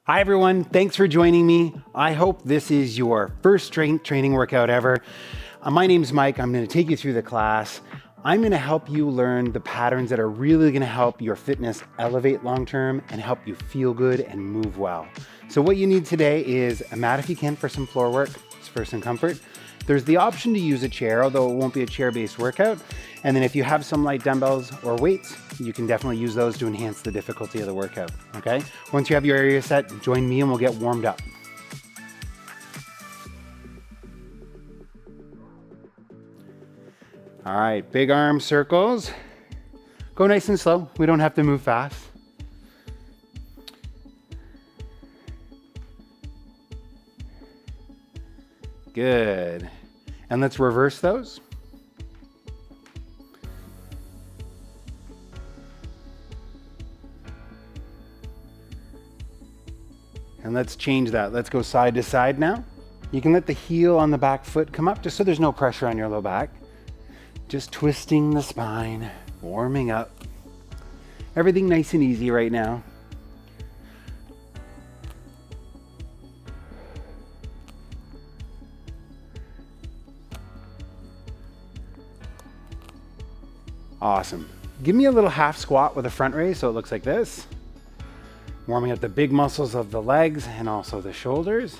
Hi everyone, thanks for joining me. I hope this is your first strength training workout ever. My name's Mike, I'm gonna take you through the class. I'm gonna help you learn the patterns that are really gonna help your fitness elevate long-term and help you feel good and move well. So what you need today is a mat if you can for some floor work, for some comfort. There's the option to use a chair, although it won't be a chair-based workout. And then if you have some light dumbbells or weights, you can definitely use those to enhance the difficulty of the workout, okay? Once you have your area set, join me and we'll get warmed up. All right, big arm circles. Go nice and slow. We don't have to move fast. Good. And let's reverse those. And let's change that. Let's go side to side now. You can let the heel on the back foot come up just so there's no pressure on your low back. Just twisting the spine, warming up. Everything nice and easy right now. Awesome. Give me a little half squat with a front raise so it looks like this. Warming up the big muscles of the legs and also the shoulders.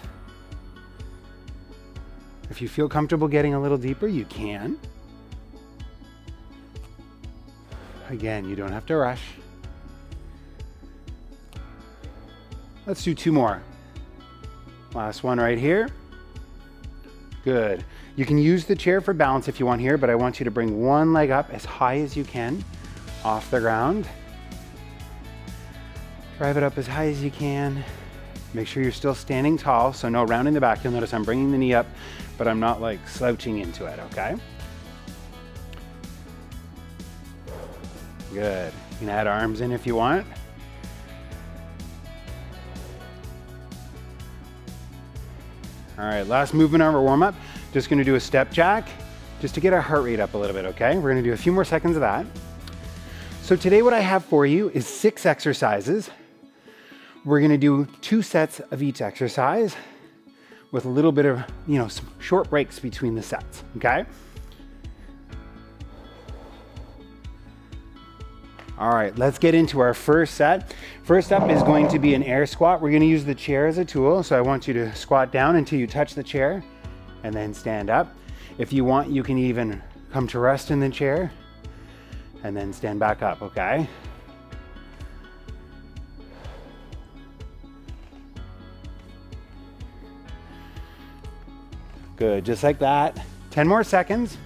If you feel comfortable getting a little deeper, you can. Again, you don't have to rush. Let's do two more. Last one right here. Good. You can use the chair for balance if you want here, but I want you to bring one leg up as high as you can off the ground. Drive it up as high as you can. Make sure you're still standing tall, so no rounding the back. You'll notice I'm bringing the knee up, but I'm not like slouching into it, okay? Good. You can add arms in if you want. All right, last movement on our warm-up. Just gonna do a step jack, just to get our heart rate up a little bit, okay? We're gonna do a few more seconds of that. So today what I have for you is 6 exercises. We're gonna do 2 sets of each exercise with a little bit of, some short breaks between the sets, okay? All right, let's get into our first set. First up is going to be an air squat. We're gonna use the chair as a tool, so I want you to squat down until you touch the chair and then stand up. If you want, you can even come to rest in the chair and then stand back up, okay? Good, just like that. 10 more seconds.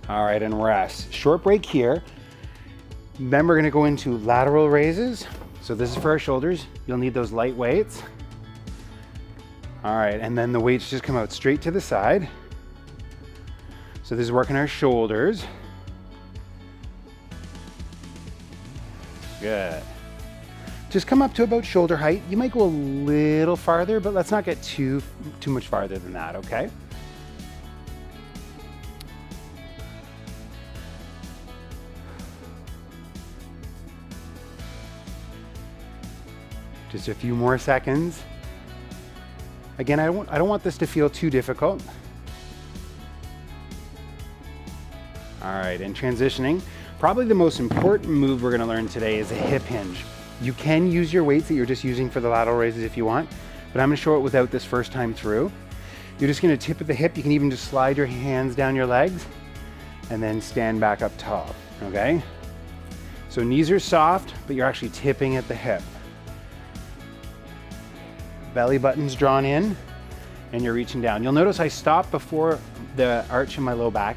All right, and rest. Short break here. Then we're gonna go into lateral raises. So this is for our shoulders. You'll need those light weights. All right, and then the weights just come out straight to the side. So this is working our shoulders. Good. Just come up to about shoulder height. You might go a little farther, but let's not get too much farther than that, okay? Just a few more seconds. Again, I don't want this to feel too difficult. All right, and transitioning. Probably the most important move we're gonna learn today is a hip hinge. You can use your weights that you're just using for the lateral raises if you want, but I'm gonna show it without this first time through. You're just gonna tip at the hip. You can even just slide your hands down your legs and then stand back up tall, okay? So knees are soft, but you're actually tipping at the hip. Belly button's drawn in and you're reaching down. You'll notice I stop before the arch in my low back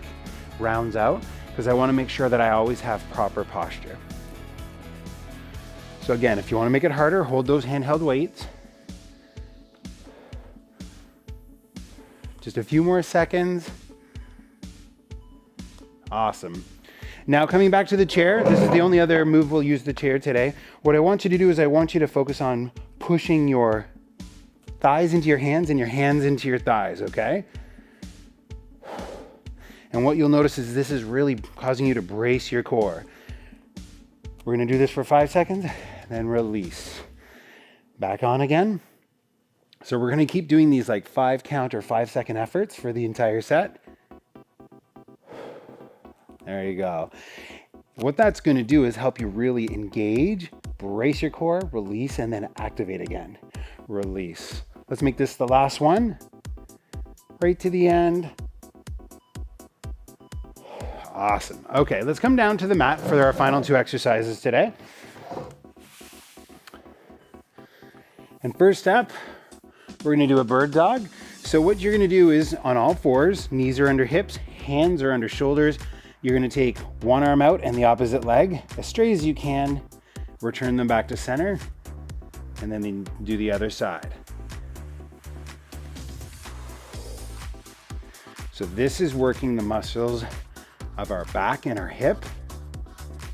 rounds out because I want to make sure that I always have proper posture. So again, if you want to make it harder, hold those handheld weights. Just a few more seconds. Awesome. Now coming back to the chair, this is the only other move we'll use the chair today. What I want you to do is I want you to focus on pushing your thighs into your hands and your hands into your thighs, okay? And what you'll notice is this is really causing you to brace your core. We're gonna do this for 5 seconds, then release. Back on again. So we're gonna keep doing these like 5 count or 5 second efforts for the entire set. There you go. What that's gonna do is help you really engage, brace your core, release, and then activate again. Release. Let's make this the last one. Right to the end. Awesome. Okay, let's come down to the mat for our final 2 exercises today. And first up, we're gonna do a bird dog. So what you're gonna do is on all 4s, knees are under hips, hands are under shoulders. You're gonna take one arm out and the opposite leg, as straight as you can, return them back to center, and then do the other side. So this is working the muscles of our back and our hip.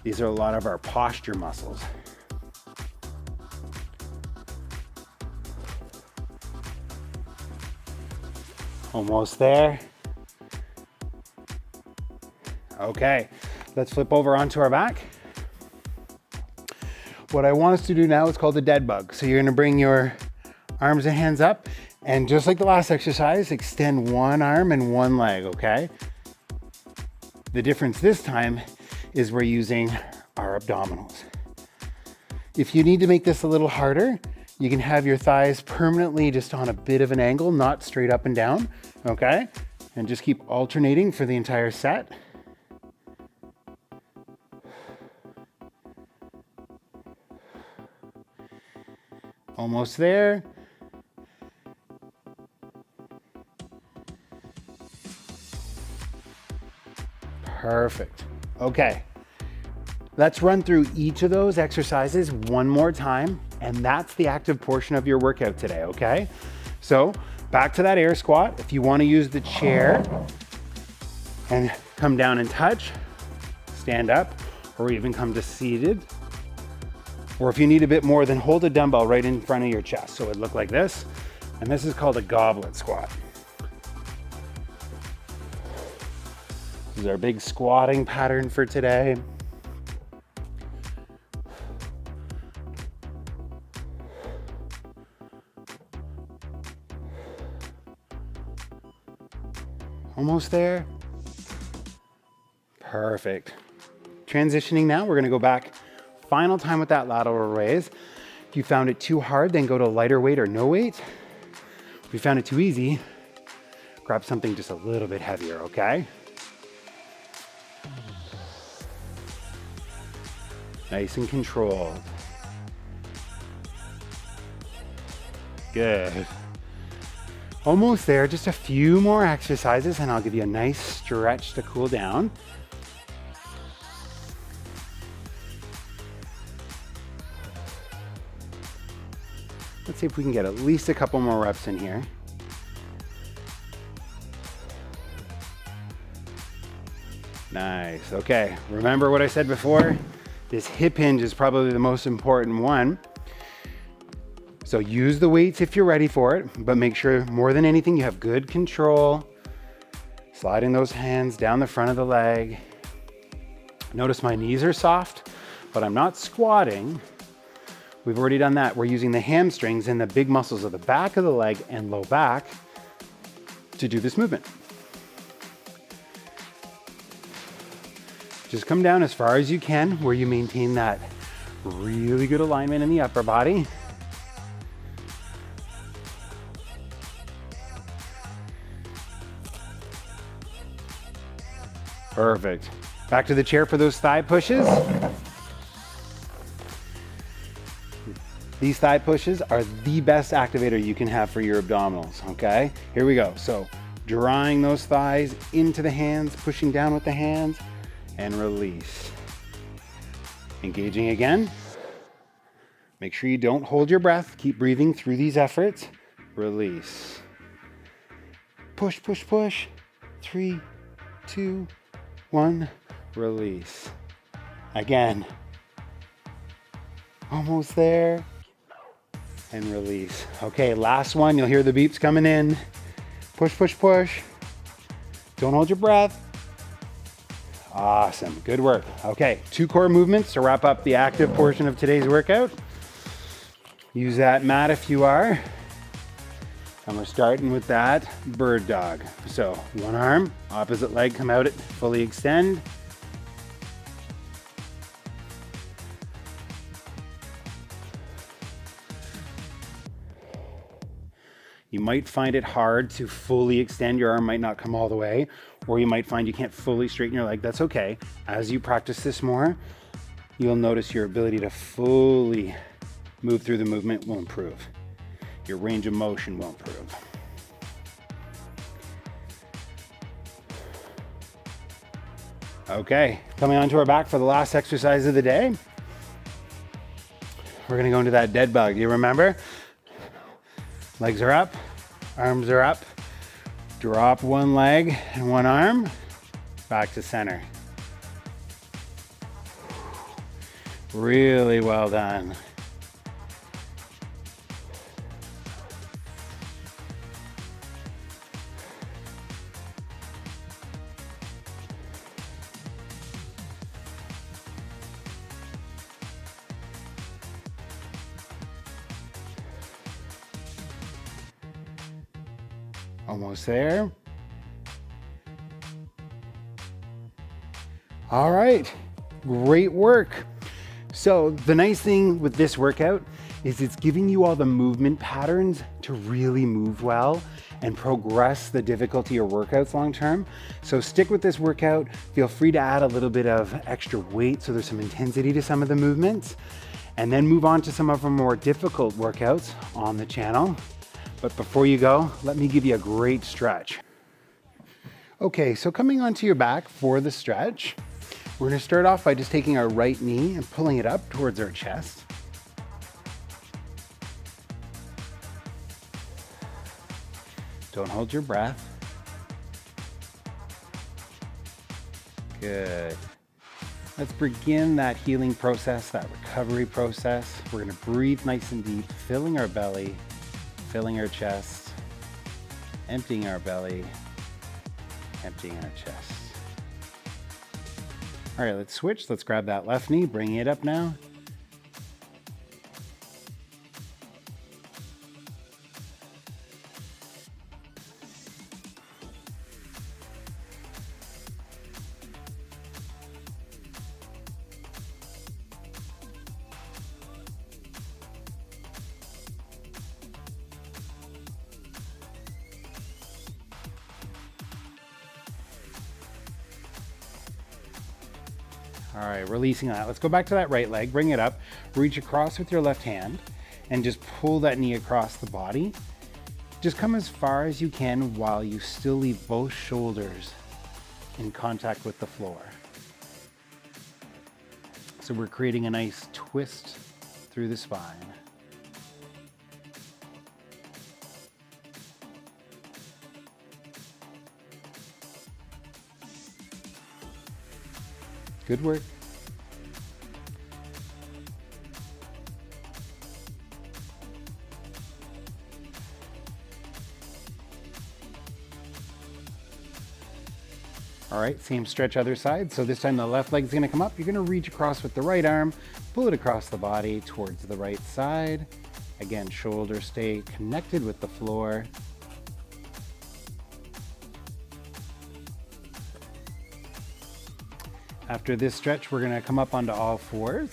These are a lot of our posture muscles. Almost there. Okay, let's flip over onto our back. What I want us to do now is called the dead bug. So you're gonna bring your arms and hands up, and just like the last exercise, extend one arm and one leg, okay? The difference this time is we're using our abdominals. If you need to make this a little harder, you can have your thighs permanently just on a bit of an angle, not straight up and down, okay? And just keep alternating for the entire set. Almost there. Perfect. Okay. Let's run through each of those exercises one more time, and that's the active portion of your workout today, okay? So back to that air squat. If you want to use the chair and come down and touch, stand up, or even come to seated. Or if you need a bit more, then hold a dumbbell right in front of your chest. So it'd look like this. And this is called a goblet squat. This is our big squatting pattern for today. Almost there. Perfect. Transitioning now, we're gonna go back final time with that lateral raise. If you found it too hard, then go to lighter weight or no weight. If you found it too easy, grab something just a little bit heavier, okay? Nice and controlled. Good. Almost there, just a few more exercises and I'll give you a nice stretch to cool down. Let's see if we can get at least a couple more reps in here. Nice, okay. Remember what I said before? This hip hinge is probably the most important one. So use the weights if you're ready for it, but make sure more than anything you have good control. Sliding those hands down the front of the leg. Notice my knees are soft, but I'm not squatting. We've already done that. We're using the hamstrings and the big muscles of the back of the leg and low back to do this movement. Just come down as far as you can where you maintain that really good alignment in the upper body. Perfect. Back to the chair for those thigh pushes. These thigh pushes are the best activator you can have for your abdominals, okay? Here we go. So drawing those thighs into the hands, pushing down with the hands, and release. Engaging again. Make sure you don't hold your breath. Keep breathing through these efforts. Release. Push, push, push. 3, 2, 1. Release. Again. Almost there. And release. Okay, last one. You'll hear the beeps coming in. Push, push, push. Don't hold your breath. Awesome, good work. Okay, 2 core movements to wrap up the active portion of today's workout. Use that mat if you are. And we're starting with that bird dog. So 1 arm, opposite leg, come out, fully extend. You might find it hard to fully extend. Your arm might not come all the way, or you might find you can't fully straighten your leg. That's okay. As you practice this more, you'll notice your ability to fully move through the movement will improve. Your range of motion will improve. Okay, coming onto our back for the last exercise of the day. We're gonna go into that dead bug. You remember? Legs are up, arms are up. Drop 1 leg and 1 arm, back to center. Really well done. Almost there. All right, great work. So the nice thing with this workout is it's giving you all the movement patterns to really move well and progress the difficulty of workouts long term. So stick with this workout. Feel free to add a little bit of extra weight so there's some intensity to some of the movements, and then move on to some of our more difficult workouts on the channel. But before you go, let me give you a great stretch. Okay, so coming onto your back for the stretch, we're gonna start off by just taking our right knee and pulling it up towards our chest. Don't hold your breath. Good. Let's begin that healing process, that recovery process. We're gonna breathe nice and deep, filling our belly, filling our chest, emptying our belly, emptying our chest. All right, let's switch. Let's grab that left knee, bring it up now. All right, releasing that. Let's go back to that right leg, bring it up, reach across with your left hand, and just pull that knee across the body. Just come as far as you can while you still leave both shoulders in contact with the floor. So we're creating a nice twist through the spine. Good work. All right, same stretch other side. So this time the left leg's gonna come up. You're gonna reach across with the right arm, pull it across the body towards the right side. Again, shoulders stay connected with the floor. After this stretch, we're gonna come up onto all fours.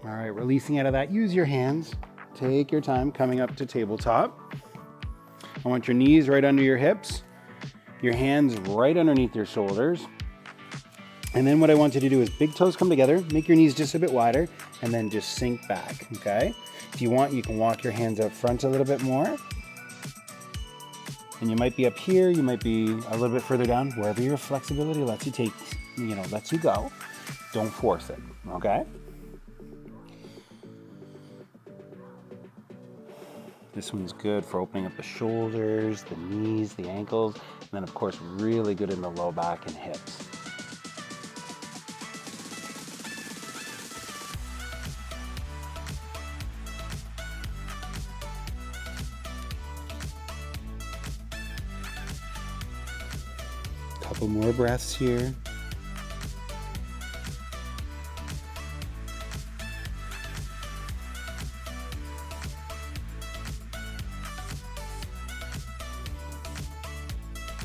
All right, releasing out of that, use your hands. Take your time coming up to tabletop. I want your knees right under your hips, your hands right underneath your shoulders. And then what I want you to do is big toes come together, make your knees just a bit wider, and then just sink back, okay? If you want, you can walk your hands up front a little bit more. And you might be up here, you might be a little bit further down, wherever your flexibility lets you take, lets you go. Don't force it, okay? This one's good for opening up the shoulders, the knees, the ankles, and then of course really good in the low back and hips. Couple more breaths here.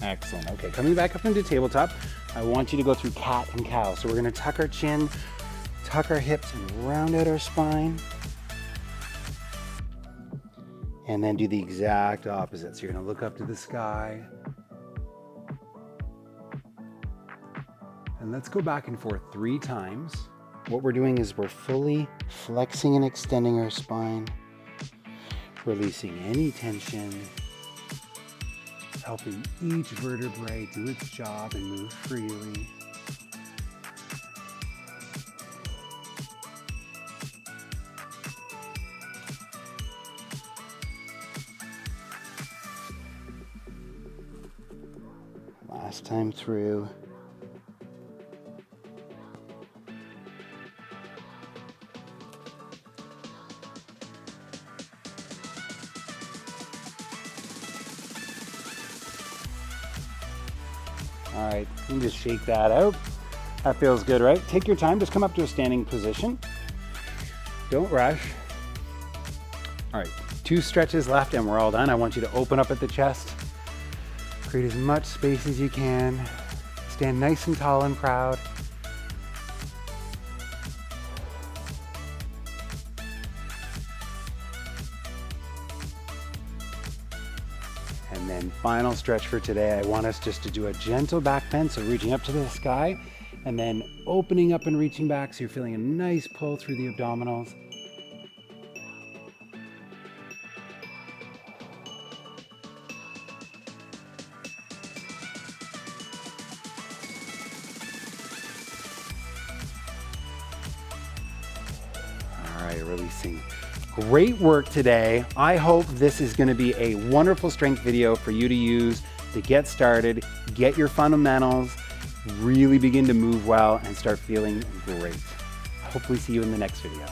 Excellent. Okay, coming back up into tabletop, I want you to go through cat and cow. So we're going to tuck our chin, tuck our hips, and round out our spine. And then do the exact opposite. So you're going to look up to the sky. And let's go back and forth 3 times. What we're doing is we're fully flexing and extending our spine, releasing any tension, helping each vertebrae do its job and move freely. Last time through. All right, you can just shake that out. That feels good, right? Take your time, just come up to a standing position. Don't rush. All right, 2 stretches left and we're all done. I want you to open up at the chest. Create as much space as you can. Stand nice and tall and proud. And then final stretch for today, I want us just to do a gentle back bend, so reaching up to the sky, and then opening up and reaching back, so you're feeling a nice pull through the abdominals. All right, releasing. Great work today. I hope this is going to be a wonderful strength video for you to use to get started, get your fundamentals, really begin to move well and start feeling great. Hopefully see you in the next video.